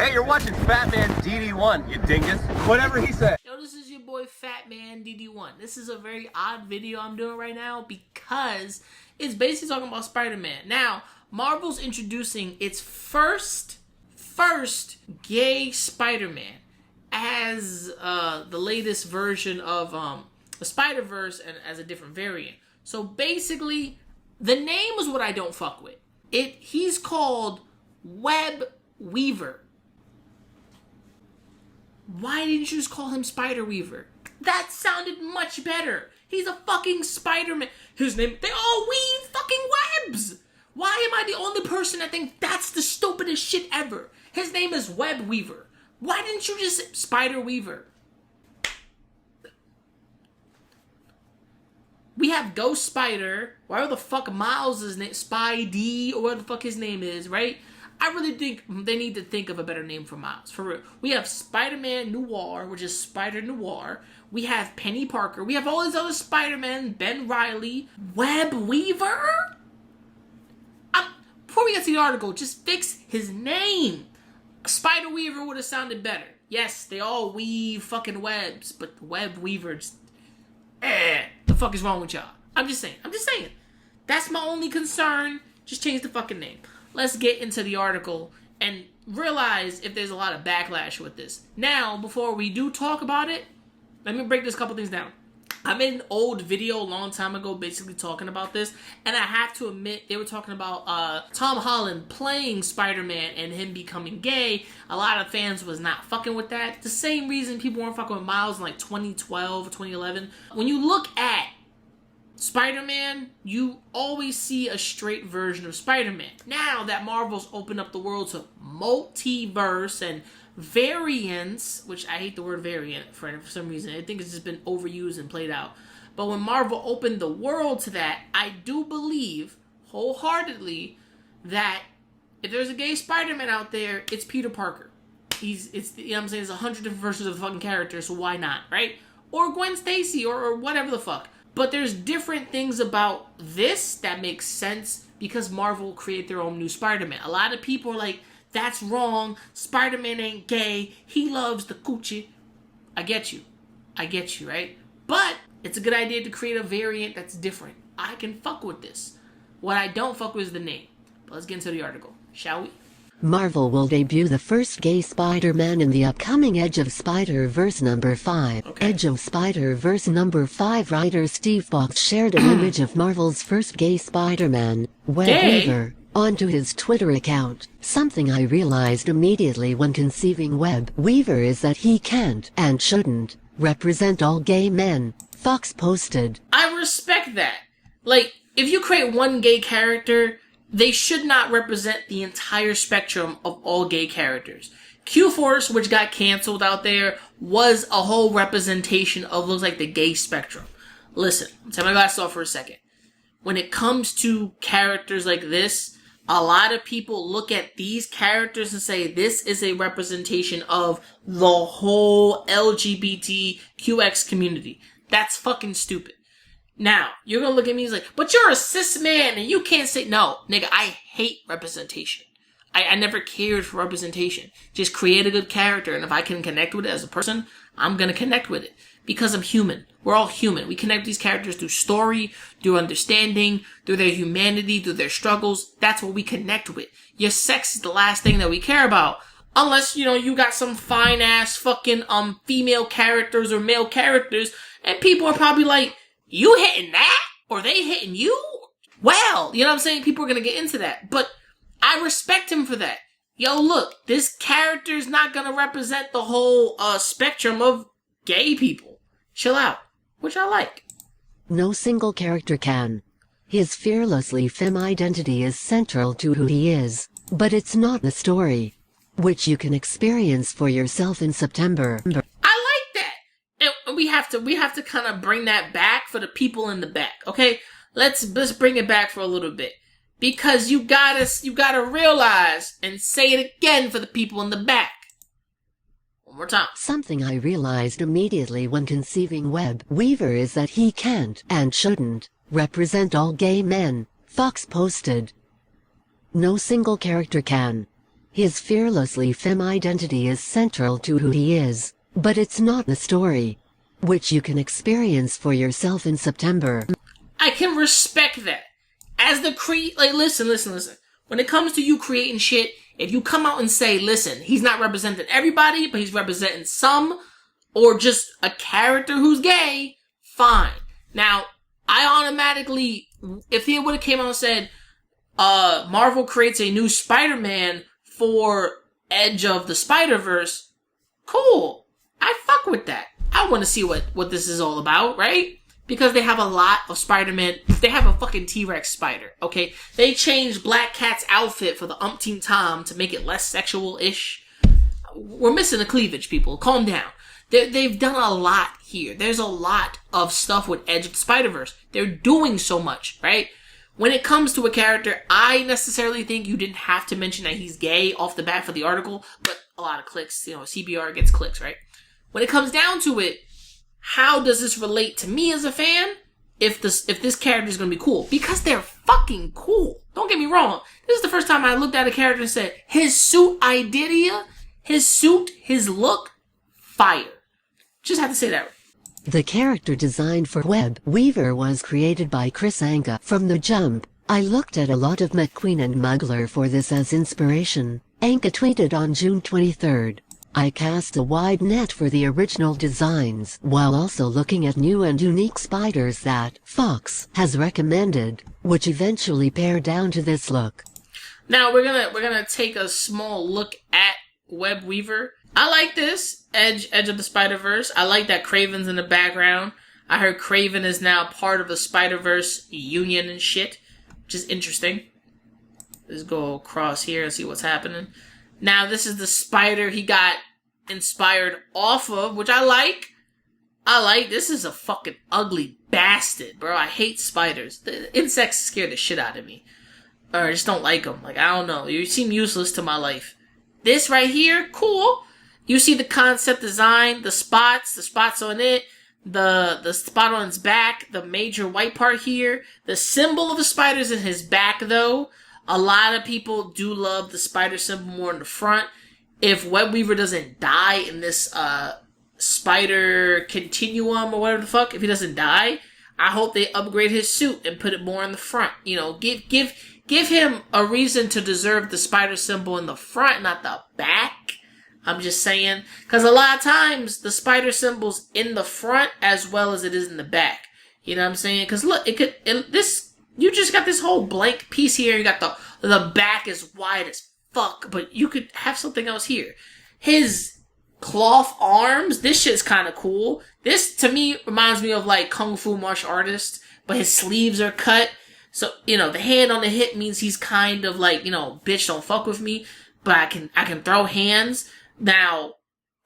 Hey, you're watching Fat Man DD1, you dingus. Whatever he said. Yo, this is your boy Fat Man DD1. This is a very odd video I'm doing right now because it's basically talking about Spider-Man. Now, Marvel's introducing its first gay Spider-Man as the latest version of the Spider-Verse and as a different variant. So basically, the name is what I don't fuck with. He's called Web Weaver. Why didn't you just call him Spider Weaver? That sounded much better. He's a fucking Spider-Man. His name, they all weave fucking webs. Why am I the only person that thinks that's the stupidest shit ever? His name is Web Weaver. Why didn't you just Spider Weaver? We have Ghost Spider, whatever the fuck Miles' name, Spidey, or whatever the fuck his name is, right? I really think they need to think of a better name for Miles, for real. We have Spider-Man Noir, which is Spider Noir. We have Penny Parker. We have all these other Spider-Men, Ben Reilly, Web Weaver? Before we get to the article, just fix his name. Spider Weaver would have sounded better. Yes, they all weave fucking webs, but the Web Weaver just... the fuck is wrong with y'all? I'm just saying. That's my only concern. Just change the fucking name. Let's get into the article and realize if there's a lot of backlash with this. Now, before we do talk about it, let me break this couple things down. I made an old video a long time ago basically talking about this, and I have to admit, they were talking about Tom Holland playing Spider-Man and him becoming gay. A lot of fans was not fucking with that. The same reason people weren't fucking with Miles in like 2012 or 2011. When you look at Spider-Man, you always see a straight version of Spider-Man. Now that Marvel's opened up the world to multiverse and variants, which I hate the word variant for some reason. I think it's just been overused and played out. But when Marvel opened the world to that, I do believe wholeheartedly that if there's a gay Spider-Man out there, it's Peter Parker. You know what I'm saying? There's 100 different versions of the fucking character, so why not, right? Or Gwen Stacy or whatever the fuck. But there's different things about this that makes sense because Marvel created their own new Spider-Man. A lot of people are like, that's wrong. Spider-Man ain't gay. He loves the coochie. I get you, right? But it's a good idea to create a variant that's different. I can fuck with this. What I don't fuck with is the name. But let's get into the article, shall we? Marvel will debut the first gay Spider-Man in the upcoming Edge of Spider-Verse number 5. Okay. Edge of Spider-Verse number 5 writer Steve Fox shared an image of Marvel's first gay Spider-Man, Web Weaver, onto his Twitter account. Something I realized immediately when conceiving Web Weaver is that he can't and shouldn't represent all gay men, Fox posted. I respect that. Like, if you create one gay character, they should not represent the entire spectrum of all gay characters. Q-Force, which got canceled out there, was a whole representation of, looks like, the gay spectrum. Listen, take my glasses off for a second. When it comes to characters like this, a lot of people look at these characters and say, this is a representation of the whole LGBTQX community. That's fucking stupid. Now, you're gonna look at me and like, but you're a cis man and you can't say, no, nigga, I hate representation. I never cared for representation. Just create a good character, and if I can connect with it as a person, I'm gonna connect with it. Because I'm human. We're all human. We connect with these characters through story, through understanding, through their humanity, through their struggles. That's what we connect with. Your sex is the last thing that we care about. Unless, you got some fine-ass fucking female characters or male characters, and people are probably like, you hitting that? Or they hitting you? Well, you know what I'm saying? People are gonna get into that. But I respect him for that. Yo, look, this character's not gonna represent the whole spectrum of gay people. Chill out. Which I like. No single character can. His fearlessly femme identity is central to who he is, but it's not the story, which you can experience for yourself in September. And we have to kind of bring that back for the people in the back, okay? Let's bring it back for a little bit. Because you gotta realize and say it again for the people in the back. One more time. Something I realized immediately when conceiving Web Weaver is that he can't and shouldn't represent all gay men, Fox posted. No single character can. His fearlessly femme identity is central to who he is, but it's not the story, which you can experience for yourself in September. I can respect that. As the listen. When it comes to you creating shit, if you come out and say, listen, he's not representing everybody, but he's representing some, or just a character who's gay, fine. Now, I automatically, if he would have came out and said, Marvel creates a new Spider-Man for Edge of the Spider-Verse, cool. I fuck with that. I want to see what this is all about, right? Because they have a lot of Spider-Man. They have a fucking T-Rex spider, okay? They changed Black Cat's outfit for the umpteenth time to make it less sexual-ish. We're missing the cleavage, people. Calm down. They've done a lot here. There's a lot of stuff with Edge of the Spider-Verse. They're doing so much, right? When it comes to a character, I necessarily think you didn't have to mention that he's gay off the bat for the article, but a lot of clicks, CBR gets clicks, right? When it comes down to it, how does this relate to me as a fan if this character is going to be cool? Because they're fucking cool. Don't get me wrong. This is the first time I looked at a character and said, his suit idea, his look, fire. Just had to say that. The character design for Web Weaver was created by Chris Anka. From the jump, I looked at a lot of McQueen and Mugler for this as inspiration. Anka tweeted on June 23rd. I cast a wide net for the original designs, while also looking at new and unique spiders that Fox has recommended, which eventually pare down to this look. Now we're gonna take a small look at Web Weaver. I like this Edge of the Spider-Verse. I like that Kraven's in the background. I heard Kraven is now part of the Spider-Verse union and shit, which is interesting. Let's go across here and see what's happening. Now, this is the spider he got inspired off of, which I like. This is a fucking ugly bastard, bro. I hate spiders. The insects scare the shit out of me. Or I just don't like them. Like, I don't know. You seem useless to my life. This right here, cool. You see the concept design, the spots on it, the spot on its back, the major white part here. The symbol of the spider's in his back, though. A lot of people do love the spider symbol more in the front. If Web Weaver doesn't die in this spider continuum or whatever the fuck, if he doesn't die, I hope they upgrade his suit and put it more in the front. Give him a reason to deserve the spider symbol in the front, not the back. I'm just saying, because a lot of times the spider symbol's in the front as well as it is in the back. You know what I'm saying? Because look, you just got this whole blank piece here. You got the back is wide as fuck, but you could have something else here. His cloth arms, this shit's kind of cool. This, to me, reminds me of like Kung Fu martial artist, but his sleeves are cut. So, the hand on the hip means he's kind of like, bitch, don't fuck with me, but I can throw hands. Now,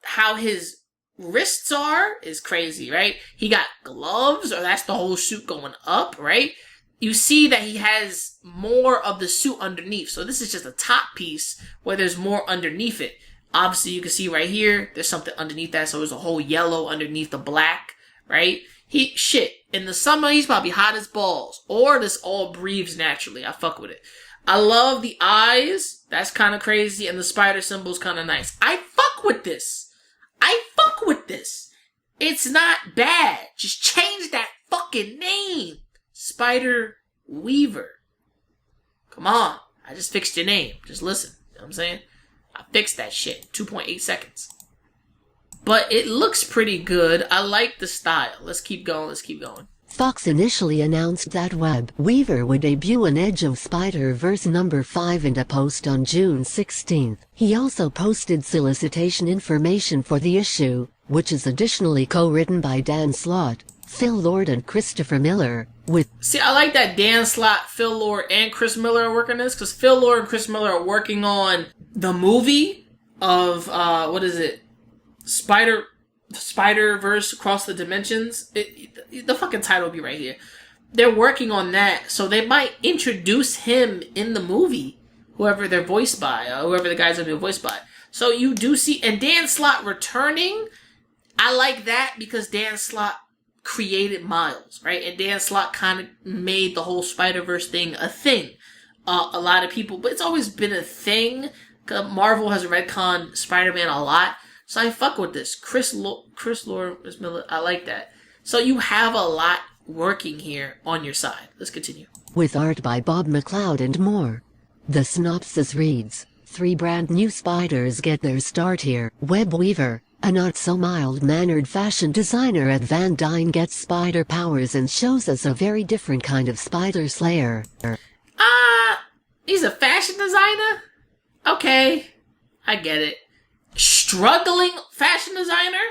how his wrists are is crazy, right? He got gloves, or that's the whole suit going up, right? You see that he has more of the suit underneath. So this is just a top piece where there's more underneath it. Obviously, you can see right here, there's something underneath that. So there's a whole yellow underneath the black, right? In the summer, he's probably hot as balls. Or this all breathes naturally. I fuck with it. I love the eyes. That's kind of crazy. And the spider symbol's kind of nice. I fuck with this. It's not bad. Just change that fucking name. Spider Weaver. Come on. I just fixed your name. Just listen. You know what I'm saying? I fixed that shit. 2.8 seconds. But it looks pretty good. I like the style. Let's keep going. Fox initially announced that Web Weaver would debut in Edge of Spider-Verse number 5 in a post on June 16th. He also posted solicitation information for the issue, which is additionally co-written by Dan Slott, Phil Lord, and Christopher Miller, See, I like that Dan Slott, Phil Lord, and Chris Miller are working on this, because Phil Lord and Chris Miller are working on the movie of, Spider-Verse Across the Dimensions. The fucking title will be right here. They're working on that, so they might introduce him in the movie, whoever they're voiced by, whoever the guy's gonna be voiced by. So you do see, and Dan Slott returning, I like that because Dan Slott created Miles, right? And Dan Slott kind of made the whole Spider-Verse thing a thing. A lot of people, but it's always been a thing, Marvel has retconned Spider-Man a lot, so I fuck with this. Chris Miller, I like that. So you have a lot working here on your side. Let's continue. With art by Bob McLeod and more. The synopsis reads, 3 brand new spiders get their start here. Web Weaver, a not-so-mild-mannered fashion designer at Van Dyne, gets spider powers and shows us a very different kind of spider slayer. He's a fashion designer? Okay, I get it. Struggling fashion designer?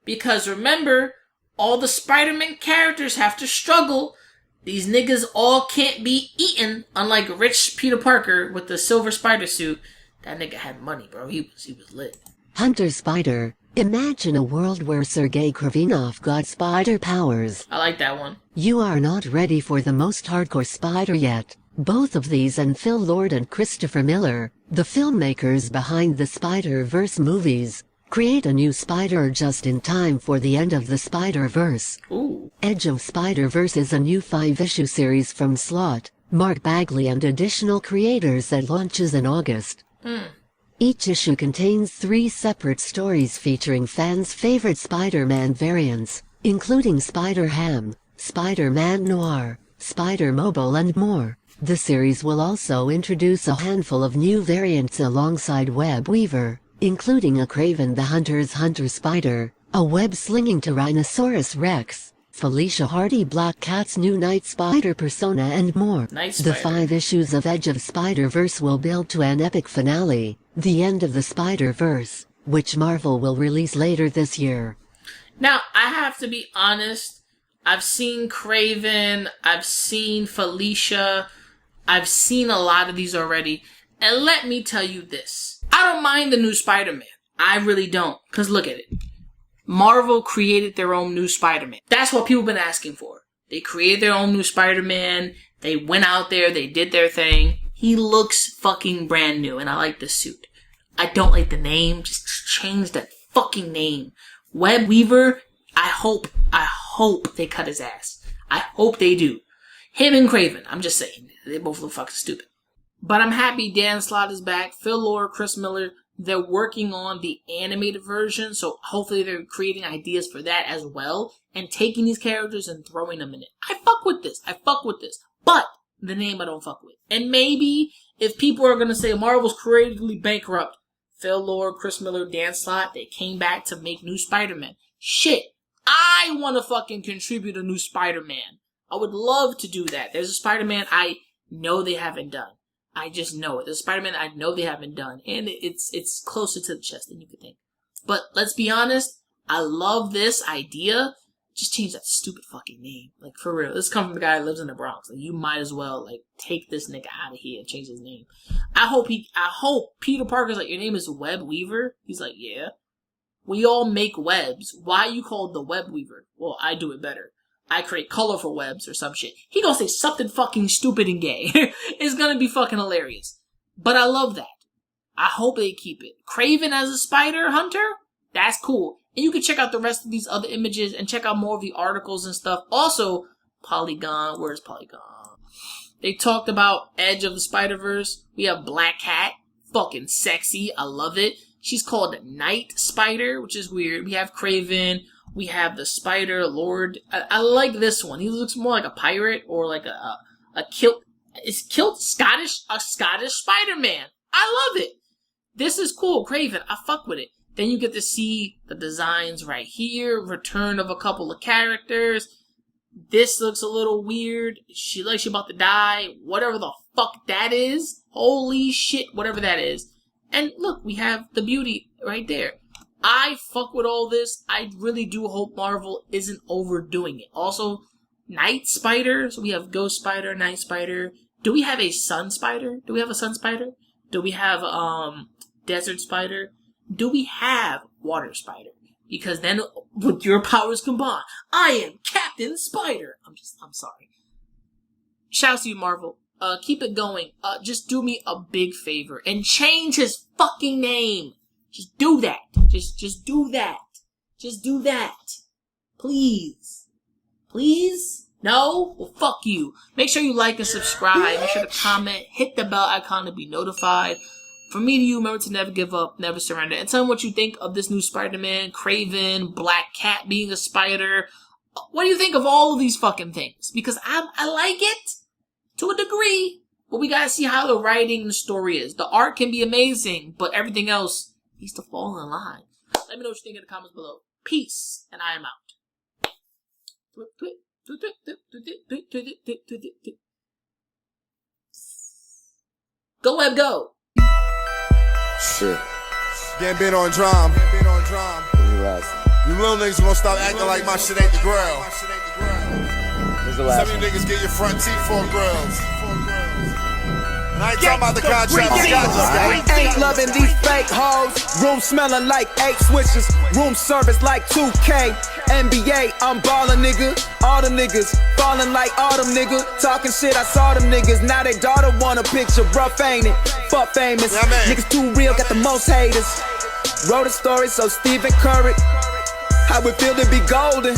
Because remember, all the Spider-Man characters have to struggle. These niggas all can't be eaten, unlike rich Peter Parker with the silver spider suit. That nigga had money, bro. He was lit. Hunter Spider, imagine a world where Sergei Kravinov got spider powers. I like that one. You are not ready for the most hardcore spider yet. Both of these and Phil Lord and Christopher Miller, the filmmakers behind the Spider-Verse movies, create a new spider just in time for the end of the Spider-Verse. Ooh. Edge of Spider-Verse is a new 5-issue series from Slott, Mark Bagley and additional creators that launches in August. Each issue contains 3 separate stories featuring fans' favorite Spider-Man variants, including Spider-Ham, Spider-Man Noir, Spider-Mobile and more. The series will also introduce a handful of new variants alongside Web Weaver, including a Kraven the Hunter's Hunter Spider, a web-slinging Tyrannosaurus Rex, Felicia Hardy Black Cat's new Night Spider persona and more. The 5 issues of Edge of Spider-Verse will build to an epic finale, the end of the Spider-Verse, which Marvel will release later this year. Now, I have to be honest, I've seen Kraven, I've seen Felicia, I've seen a lot of these already, and let me tell you this. I don't mind the new Spider-Man. I really don't, because look at it. Marvel created their own new Spider-Man. That's what people have been asking for. They created their own new Spider-Man, they went out there, they did their thing. He looks fucking brand new, and I like the suit. I don't like the name, just change that fucking name. Web Weaver, I hope they cut his ass. I hope they do. Him and Kraven, I'm just saying, they both look fucking stupid. But I'm happy Dan Slott is back. Phil Lord, Chris Miller, they're working on the animated version, so hopefully they're creating ideas for that as well, and taking these characters and throwing them in it. I fuck with this. But the name I don't fuck with. And maybe if people are going to say Marvel's creatively bankrupt, Phil Lord, Chris Miller, Dan Slott, they came back to make new Spider-Man. Shit, I want to fucking contribute a new Spider-Man. I would love to do that. There's a Spider-Man I know they haven't done. I just know it. There's a Spider-Man I know they haven't done. And it's closer to the chest than you could think. But let's be honest, I love this idea. Just change that stupid fucking name. Like, for real. This comes from the guy who lives in the Bronx. Like, you might as well, like, take this nigga out of here and change his name. I hope Peter Parker's like, your name is Web Weaver? He's like, yeah. We all make webs. Why are you called the Web Weaver? Well, I do it better. I create colorful webs or some shit. He gonna say something fucking stupid and gay. It's gonna be fucking hilarious. But I love that. I hope they keep it. Kraven as a spider hunter? That's cool. And you can check out the rest of these other images and check out more of the articles and stuff. Also, Polygon. Where's Polygon? They talked about Edge of the Spider-Verse. We have Black Cat. Fucking sexy. I love it. She's called Night Spider, which is weird. We have Kraven. We have the Spider-Laird. I like this one. He looks more like a pirate or like a kilt. Is kilt Scottish? A Scottish Spider-Man. I love it. This is cool. Kraven. I fuck with it. Then you get to see the designs right here. Return of a couple of characters. This looks a little weird. She looks about to die. Whatever the fuck that is. Holy shit. Whatever that is. And look, we have the beauty right there. I fuck with all this. I really do hope Marvel isn't overdoing it. Also, Night Spider. So we have Ghost Spider, Night Spider. Do we have a Sun Spider? Do we have a Sun Spider? Do we have Desert Spider? Do we have Water Spider? Because then, with your powers combined, I am Captain Spider. I'm sorry. Shouts to you, Marvel. Keep it going. Just do me a big favor and change his fucking name. Just do that. Just do that. Just do that. Please. Please? No? Well, fuck you. Make sure you like and subscribe. Make sure to comment. Hit the bell icon to be notified. From me to you, remember to never give up, never surrender. And tell me what you think of this new Spider-Man, Craven, Black Cat being a spider. What do you think of all of these fucking things? Because I like it to a degree, but we gotta see how the writing and the story is. The art can be amazing, but everything else needs to fall in line. Let me know what you think in the comments below. Peace, and I am out. Go web go. Shit. Getting bit on drum. You little niggas gonna stop acting like my shit ain't the grill. Some of you niggas get your front teeth for grills. And I ain't talking about the contract. Ain't loving these fake hoes. Room smelling like 8 switches. Room service like 2K. NBA, I'm ballin', nigga. All the niggas falling like autumn, nigga. Talking shit, I saw them niggas. Now they daughter want a picture. Rough, ain't it? Fuck famous. Yeah, man. Niggas too real, got the most haters. Wrote a story so Stephen Curry. How it feel to be golden.